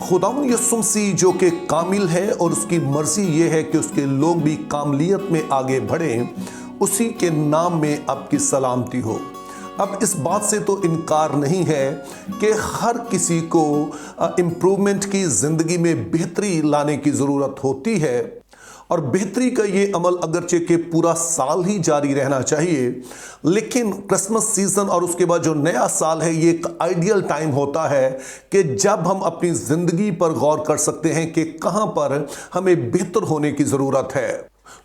खुदावंद यीशु मसीह जो कि कामिल है और उसकी मर्जी ये है कि उसके लोग भी कामलियत में आगे बढ़ें, उसी के नाम में आपकी सलामती हो। अब इस बात से तो इनकार नहीं है कि हर किसी को इम्प्रूवमेंट की ज़िंदगी में बेहतरी लाने की ज़रूरत होती है और बेहतरी का ये अमल अगरचे कि पूरा साल ही जारी रहना चाहिए, लेकिन क्रिसमस सीज़न और उसके बाद जो नया साल है ये एक आइडियल टाइम होता है कि जब हम अपनी ज़िंदगी पर गौर कर सकते हैं कि कहाँ पर हमें बेहतर होने की ज़रूरत है।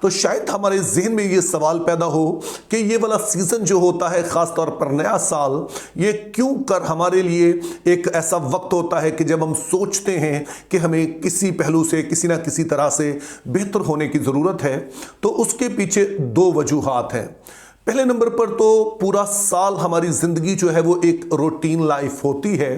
तो शायद हमारे जहन में ये सवाल पैदा हो कि ये वाला सीज़न जो होता है, ख़ास तौर पर नया साल, ये क्यों कर हमारे लिए एक ऐसा वक्त होता है कि जब हम सोचते हैं कि हमें किसी पहलू से किसी ना किसी तरह से बेहतर होने की ज़रूरत है। तो उसके पीछे दो वजूहात हैं। पहले नंबर पर तो पूरा साल हमारी ज़िंदगी जो है वो एक रूटीन लाइफ होती है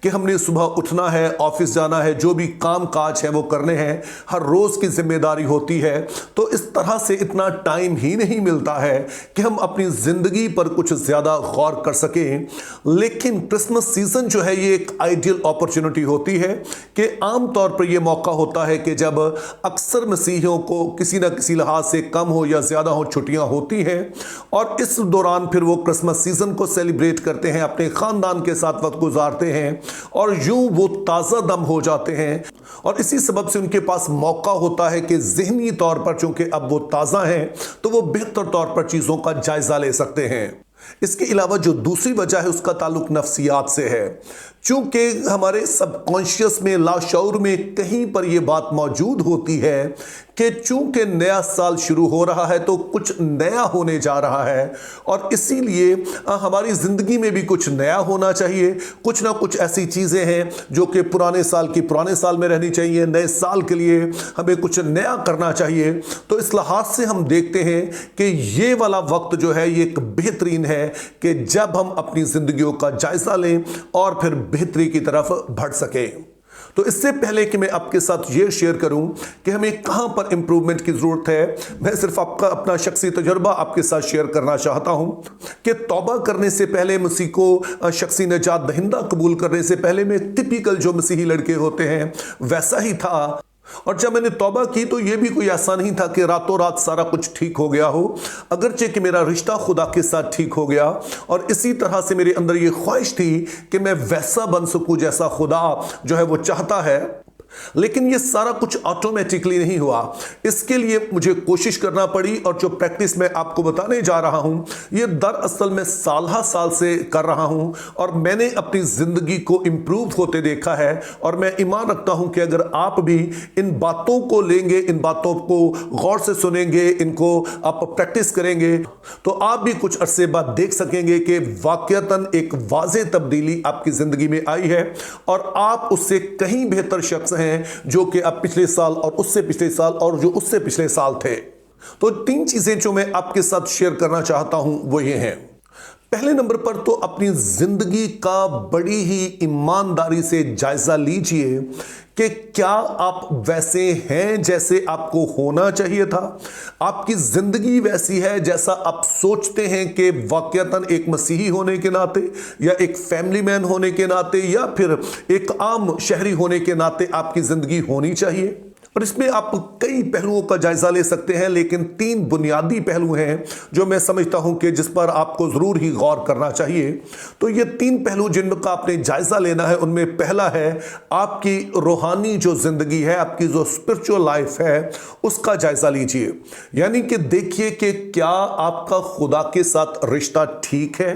कि हमने सुबह उठना है, ऑफिस जाना है, जो भी काम काज है वो करने हैं, हर रोज़ की जिम्मेदारी होती है। तो इस तरह से इतना टाइम ही नहीं मिलता है कि हम अपनी ज़िंदगी पर कुछ ज़्यादा गौर कर सकें। लेकिन क्रिसमस सीज़न जो है ये एक आइडियल अपॉर्चुनिटी होती है कि आम तौर पर यह मौका होता है कि जब अक्सर मसीहियों को किसी न किसी लिहाज से कम हो या ज़्यादा हो छुट्टियाँ होती हैं और इस दौरान फिर वो क्रिसमस सीज़न को सेलिब्रेट करते हैं, अपने ख़ानदान के साथ वक्त गुजारते हैं और यूं वो ताज़ा दम हो जाते हैं। और इसी सबब से उनके पास मौका होता है कि ज़हनी तौर पर चूंकि अब वो ताज़ा हैं तो वो बेहतर तौर पर चीज़ों का जायज़ा ले सकते हैं। इसके अलावा जो दूसरी वजह है उसका ताल्लुक नफ्सियात से है। चूंकि हमारे सबकॉन्शियस में, लाशऊर में कहीं पर यह बात मौजूद होती है कि चूंकि नया साल शुरू हो रहा है तो कुछ नया होने जा रहा है और इसीलिए हमारी ज़िंदगी में भी कुछ नया होना चाहिए। कुछ ना कुछ ऐसी चीज़ें हैं जो कि पुराने साल की पुराने साल में रहनी चाहिए, नए साल के लिए हमें कुछ नया करना चाहिए। तो इस लिहाज से हम देखते हैं कि ये वाला वक्त जो है ये एक बेहतरीन है कि जब हम अपनी ज़िंदगियों का जायज़ा लें और फिर बेहतरी की तरफ बढ़ सकें। तो इससे पहले कि मैं आपके साथ ये शेयर करूं कि हमें कहां पर इंप्रूवमेंट की ज़रूरत है, मैं सिर्फ आपका अपना शख्सी तजुर्बा आपके साथ शेयर करना चाहता हूं कि तौबा करने से पहले, मसीह को शख्सी निजात दहिंदा कबूल करने से पहले मैं टिपिकल जो मसीही लड़के होते हैं वैसा ही था। और जब मैंने तौबा की तो ये भी कोई ऐसा नहीं था कि रातों रात सारा कुछ ठीक हो गया हो, अगरचे कि मेरा रिश्ता खुदा के साथ ठीक हो गया और इसी तरह से मेरे अंदर ये ख्वाहिश थी कि मैं वैसा बन सकूं जैसा खुदा जो है वो चाहता है। लेकिन ये सारा कुछ ऑटोमेटिकली नहीं हुआ, इसके लिए मुझे कोशिश करना पड़ी और जो प्रैक्टिस मैं आपको बताने जा रहा हूं ये दरअसल मैं साल से कर रहा हूं और मैंने अपनी ज़िंदगी को इम्प्रूव होते देखा है। और मैं ईमान रखता हूं कि अगर आप भी इन बातों को लेंगे, इन बातों को गौर से सुनेंगे, इनको आप प्रैक्टिस करेंगे तो आप भी कुछ अरसे बाद देख सकेंगे कि वाकईतन एक वाज़ेह तब्दीली आपकी ज़िंदगी में आई है और आप उससे कहीं बेहतर शख्स हैं जो कि अब पिछले साल और उससे पिछले साल और जो उससे पिछले साल थे। तो तीन चीजें जो मैं आपके साथ शेयर करना चाहता हूं वो ये हैं। पहले नंबर पर तो अपनी जिंदगी का बड़ी ही ईमानदारी से जायजा लीजिए कि क्या आप वैसे हैं जैसे आपको होना चाहिए था। आपकी जिंदगी वैसी है जैसा आप सोचते हैं कि वाकईतन एक मसीही होने के नाते या एक फैमिली मैन होने के नाते या फिर एक आम शहरी होने के नाते आपकी जिंदगी होनी चाहिए। और इसमें आप कई पहलुओं का जायजा ले सकते हैं, लेकिन तीन बुनियादी पहलू हैं जो मैं समझता हूं कि जिस पर आपको जरूर ही गौर करना चाहिए। तो ये तीन पहलू जिनका आपने जायजा लेना है, उनमें पहला है आपकी रूहानी जो जिंदगी है, आपकी जो स्पिरिचुअल लाइफ है उसका जायजा लीजिए। यानी कि देखिए कि क्या आपका खुदा के साथ रिश्ता ठीक है।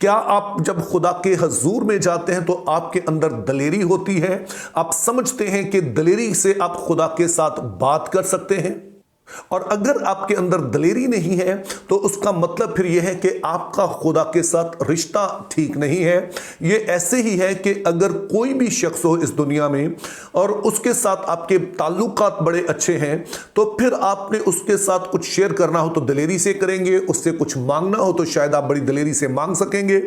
क्या आप जब खुदा के हजूर में जाते हैं तो आपके अंदर दलेरी होती है, आप समझते हैं कि दलेरी से आप खुदा के साथ बात कर सकते हैं। और अगर आपके अंदर दलेरी नहीं है तो उसका मतलब फिर यह है कि आपका खुदा के साथ रिश्ता ठीक नहीं है। यह ऐसे ही है कि अगर कोई भी शख्स हो इस दुनिया में और उसके साथ आपके ताल्लुकात बड़े अच्छे हैं तो फिर आपने उसके साथ कुछ शेयर करना हो तो दलेरी से करेंगे, उससे कुछ मांगना हो तो शायद आप बड़ी दलेरी से मांग सकेंगे।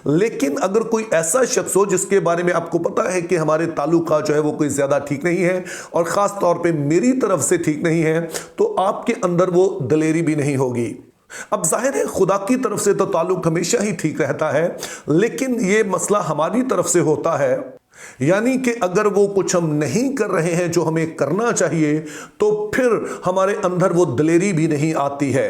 लेकिन अगर कोई ऐसा शख्स हो जिसके बारे में आपको पता है कि हमारे ताल्लुकात जो है वो कोई ज्यादा ठीक नहीं है और खास तौर पे मेरी तरफ से ठीक नहीं है, तो आपके अंदर वो दलेरी भी नहीं होगी। अब जाहिर है खुदा की तरफ से तो ताल्लुक हमेशा ही ठीक रहता है, लेकिन ये मसला हमारी तरफ से होता है यानी कि अगर वो कुछ हम नहीं कर रहे हैं जो हमें करना चाहिए, तो फिर हमारे अंदर वो दिलेरी भी नहीं आती है,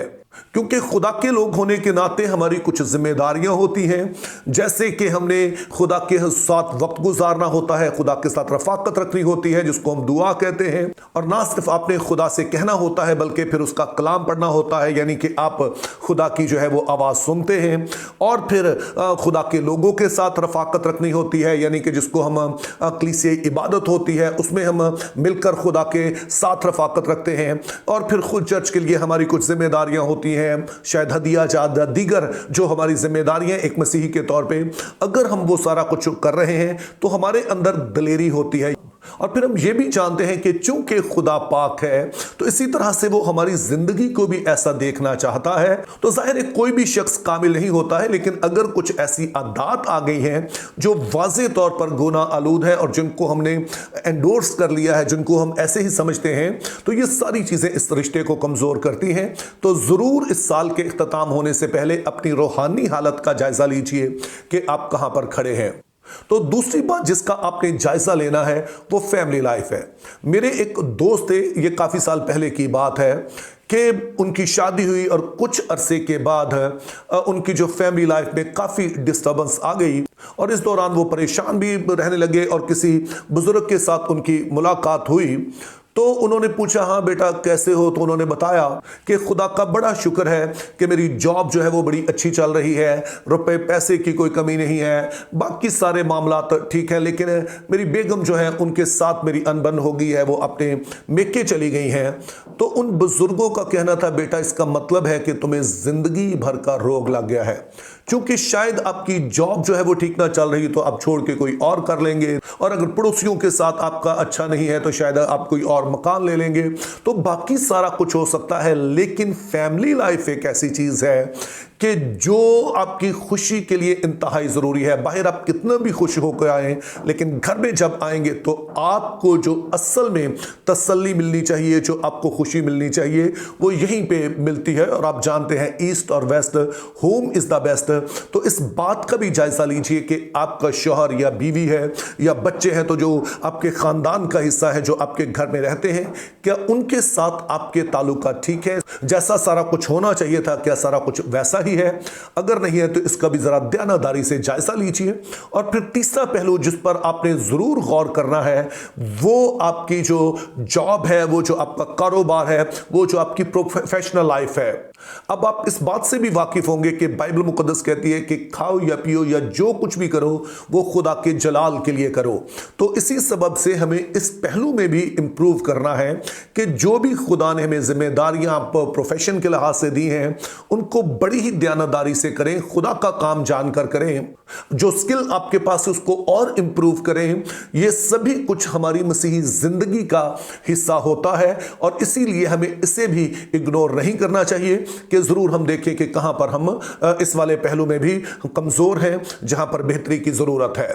क्योंकि खुदा के लोग होने के नाते हमारी कुछ जिम्मेदारियां होती हैं, जैसे कि हमने खुदा के साथ वक्त गुजारना होता है, खुदा के साथ रफाकत रखनी होती है जिसको हम दुआ कहते हैं, और ना सिर्फ आपने खुदा से कहना होता है बल्कि फिर उसका कलाम पढ़ना होता है, यानी कि आप खुदा की जो है वो आवाज़ सुनते हैं, और फिर खुदा के लोगों के साथ रफाकत रखनी होती है, यानी कि जिसको हम कलीसियाई इबादत होती है उसमें हम मिलकर खुदा के साथ रफाकत रखते हैं, और फिर खुद चर्च के लिए हमारी कुछ जिम्मेदारियां होती हैं, शायद हदिया जादा दीगर जो हमारी जिम्मेदारियां एक मसीही के तौर पे, अगर हम वो सारा कुछ कर रहे हैं तो हमारे अंदर दिलेरी होती है। और फिर हम ये भी जानते हैं कि चूंकि खुदा पाक है तो इसी तरह से वो हमारी जिंदगी को भी ऐसा देखना चाहता है। तो जाहिर है कोई भी शख्स कामिल नहीं होता है, लेकिन अगर कुछ ऐसी आदत आ गई हैं जो वाज़े तौर पर गुनाह आलूद है और जिनको हमने एंडोर्स कर लिया है, जिनको हम ऐसे ही समझते हैं, तो ये सारी चीज़ें इस रिश्ते को कमज़ोर करती हैं। तो ज़रूर इस साल के इख्तिताम होने से पहले अपनी रूहानी हालत का जायज़ा लीजिए कि आप कहाँ पर खड़े हैं। तो दूसरी बात जिसका आपने जायजा लेना है वो फैमिली लाइफ है। मेरे एक दोस्त थे, ये काफ़ी साल पहले की बात है कि उनकी शादी हुई और कुछ अरसे के बाद उनकी जो फैमिली लाइफ में काफ़ी डिस्टर्बेंस आ गई, और इस दौरान वो परेशान भी रहने लगे, और किसी बुजुर्ग के साथ उनकी मुलाकात हुई तो उन्होंने पूछा, हाँ बेटा कैसे हो? तो उन्होंने बताया कि खुदा का बड़ा शुक्र है कि मेरी जॉब जो है वो बड़ी अच्छी चल रही है, रुपए पैसे की कोई कमी नहीं है, बाकी सारे मामला तो ठीक है, लेकिन मेरी बेगम जो है उनके साथ मेरी अनबन हो गई है, वो अपने मेके चली गई हैं। तो उन बुजुर्गों का कहना था, बेटा इसका मतलब है कि तुम्हें जिंदगी भर का रोग लग गया है, क्योंकि शायद आपकी जॉब जो है वो ठीक ना चल रही तो आप छोड़ के कोई और कर लेंगे, और अगर पड़ोसियों के साथ आपका अच्छा नहीं है तो शायद आप कोई और मकान ले लेंगे, तो बाकी सारा कुछ हो सकता है। लेकिन फैमिली लाइफ एक ऐसी चीज है कि जो आपकी खुशी के लिए इंतहाई ज़रूरी है। बाहर आप कितना भी खुश होकर आए, लेकिन घर में जब आएंगे तो आपको जो असल में तसल्ली मिलनी चाहिए, जो आपको खुशी मिलनी चाहिए, वो यहीं पे मिलती है। और आप जानते हैं ईस्ट और west, home is the best. तो इस बात का भी जायज़ा लीजिए कि आपका शौहर या बीवी है या बच्चे हैं तो जो आपके ख़ानदान का हिस्सा है, जो आपके घर में रहते हैं, क्या उनके साथ आपके ताल्लुकात ठीक है? जैसा सारा कुछ होना चाहिए था, क्या सारा कुछ वैसा ही है? अगर नहीं है तो इसका भी जरा ध्यानदारी से जायजा लीजिए। और फिर तीसरा पहलू जिस पर आपने जरूर गौर करना है वो आपकी जो जॉब है, वो जो आपका कारोबार है, वो जो आपकी प्रोफेशनल लाइफ है। अब आप इस बात से भी वाकिफ होंगे कि बाइबल मुकद्दस कहती है कि खाओ या पियो या जो कुछ भी करो वो खुदा के जलाल के लिए करो। तो इसी सबब से हमें इस पहलू में भी इंप्रूव करना है कि जो भी खुदा ने हमें जिम्मेदारियां प्रोफेशन के लिहाज से दी हैं उनको बड़ी ही ध्यानदारी से करें, खुदा का काम जानकर करें, जो स्किल आपके पास है उसको और इंप्रूव करें। ये सभी कुछ हमारी मसीही जिंदगी का हिस्सा होता है और इसीलिए हमें इसे भी इग्नोर नहीं करना चाहिए कि जरूर हम देखें कि कहां पर हम इस वाले पहलू में भी कमजोर हैं, जहां पर बेहतरी की जरूरत है।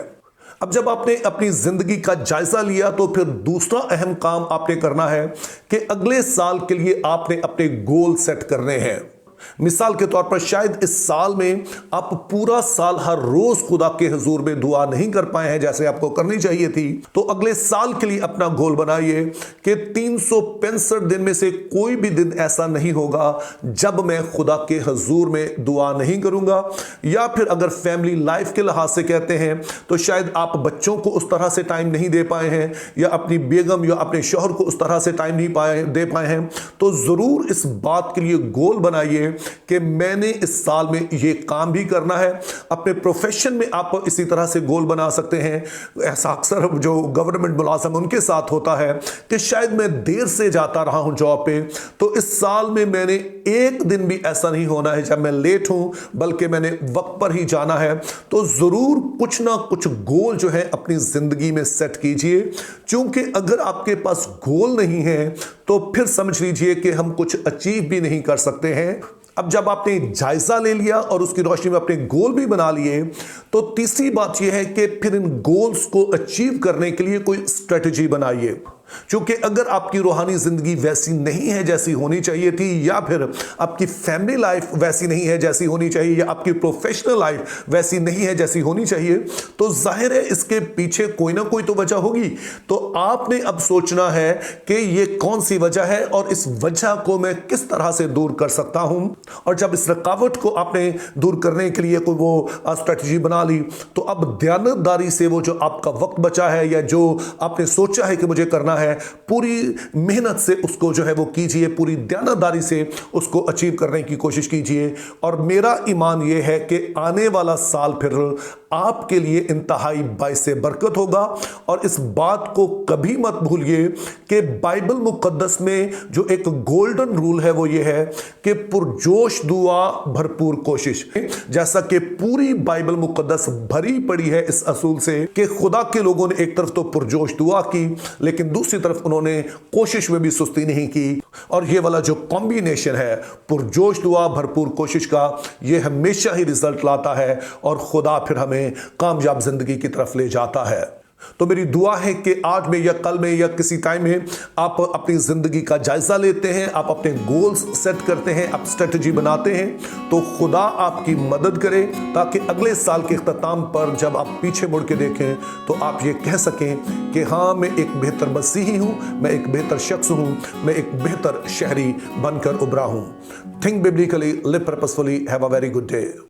अब जब आपने अपनी जिंदगी का जायजा लिया तो फिर दूसरा अहम काम आपने करना है कि अगले साल के लिए आपने अपने गोल सेट करने हैं। मिसाल के तौर पर शायद इस साल में आप पूरा साल हर रोज खुदा के हुजूर में दुआ नहीं कर पाए हैं जैसे आपको करनी चाहिए थी, तो अगले साल के लिए अपना गोल बनाइए कि 365 दिन में से कोई भी दिन ऐसा नहीं होगा जब मैं खुदा के हुजूर में दुआ नहीं करूंगा। या फिर अगर फैमिली लाइफ के लिहाज से कहते हैं तो शायद आप बच्चों को उस तरह से टाइम नहीं दे पाए हैं या अपनी बेगम या अपने शौहर को उस तरह से टाइम नहीं दे पाए हैं, तो जरूर इस बात के लिए गोल बनाइए कि मैंने इस साल में ये काम भी करना है। अपने प्रोफेशन में आप इसी तरह से गोल बना सकते हैं। ऐसा अक्सर जो गवर्नमेंट मुलाजिम उनके साथ होता है कि शायद मैं देर से जाता रहा हूं जॉब पे, तो इस साल में मैंने एक दिन भी ऐसा नहीं होना है जब मैं लेट हूं, बल्कि मैंने वक्त पर ही जाना है। तो जरूर कुछ ना कुछ गोल जो है अपनी जिंदगी में सेट कीजिए, क्योंकि अगर आपके पास गोल नहीं है तो फिर समझ लीजिए कि हम कुछ अचीव भी नहीं कर सकते हैं। अब जब आपने जायजा ले लिया और उसकी रोशनी में अपने गोल भी बना लिए, तो तीसरी बात यह है कि फिर इन गोल्स को अचीव करने के लिए कोई स्ट्रेटजी बनाइए। क्योंकि अगर आपकी रूहानी जिंदगी वैसी नहीं है जैसी होनी चाहिए थी, या फिर आपकी फैमिली लाइफ वैसी नहीं है जैसी होनी चाहिए, या आपकी प्रोफेशनल लाइफ वैसी नहीं है जैसी होनी चाहिए, तो जाहिर है इसके पीछे कोई ना कोई तो वजह होगी। तो आपने अब सोचना है कि ये कौन सी वजह है और इस वजह को मैं किस तरह से दूर कर सकता हूं। और जब इस रुकावट को आपने दूर करने के लिए कोई वो स्ट्रेटजी बना ली, तो अब दयानतदारी से वो जो आपका वक्त बचा है या जो आपने सोचा है कि मुझे करना है, पूरी मेहनत से उसको जो है वो कीजिए, पूरी दयानतदारी से उसको अचीव करने की कोशिश कीजिए। और मेरा ईमान यह है कि आने वाला साल फिर आपके लिए इंतहाई बाइसे बरकत होगा। और इस बात को कभी मत भूलिए कि बाइबल मुकद्दस में जो एक गोल्डन रूल है वो ये है कि पुरजोश दुआ भरपूर कोशिश। जैसा कि पूरी बाइबल मुकद्दस भरी पड़ी है इस असूल से कि खुदा के लोगों ने एक तरफ तो पुरजोश दुआ की, लेकिन दूसरी तरफ उन्होंने कोशिश में भी सुस्ती नहीं की। और ये वाला जो कॉम्बिनेशन है पुरजोश दुआ भरपूर कोशिश का, ये हमेशा ही रिजल्ट लाता है और खुदा फिर हमें कामयाब जिंदगी की तरफ ले जाता है। तो मेरी दुआ है कि आज में या कल में या किसी टाइम में आप अपनी जिंदगी का जायजा लेते हैं, आप अपने गोल्स सेट करते हैं, आप स्ट्रेटजी बनाते हैं, तो खुदा आपकी मदद करे ताकि अगले साल के इख्तिताम पर जब आप पीछे मुड़ के देखें तो आप ये कह सकें कि हाँ, मैं एक बेहतर मसीही हूं, मैं एक बेहतर शख्स हूं, मैं एक बेहतर शहरी बनकर उभरा हूं। Think biblically, live purposefully, have a very good day.